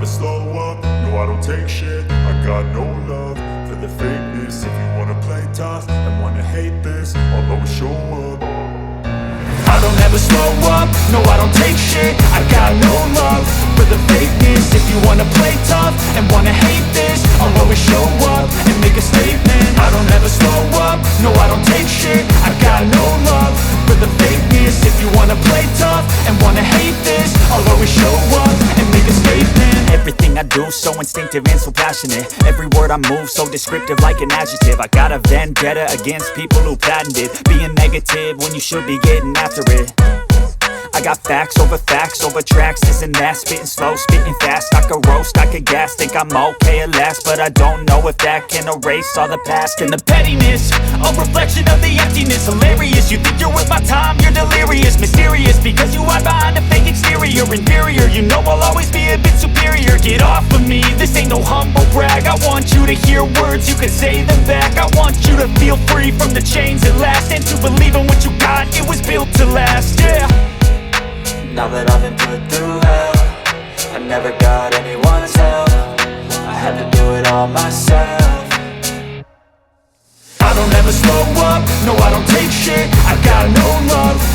never slow up, no I don't take shit. I got no love for the fakeness. If you wanna play tough and wanna hate this, I'll always show up. I don't ever slow up, no I don't take shit. I got no love for the fakeness. If you wanna play tough and wanna hate this, I'll always show up and make a statement. I don't ever slow up, no I don't take shit. I got no love for the fakeness. If you wanna play tough and wanna hate this, I'll always show up and make a statement. Everything I do so instinctive and so passionate. Every word I move so descriptive like an adjective. I got a vendetta against people who patented being negative when you should be getting after it. I got facts over tracks, this and that. Spitting slow, spitting fast, I could roast, I could gas. Think I'm okay at last, but I don't know if that can erase all the past. And the pettiness, a reflection of the emptiness. Hilarious, you think you're worth my time, you're delirious. Mysterious, because you hide behind a fake exterior. Inferior, you know I'll always be a bit superior. Get off of me, this ain't no humble brag. I want you to hear words, you can say them back. I want you to feel free from the chains at last, and to believe in what you got, it was built to last, yeah. Now that I've been put through hell, I never got anyone's help. I had to do it all myself. I don't ever slow up, no I don't take shit. I got no love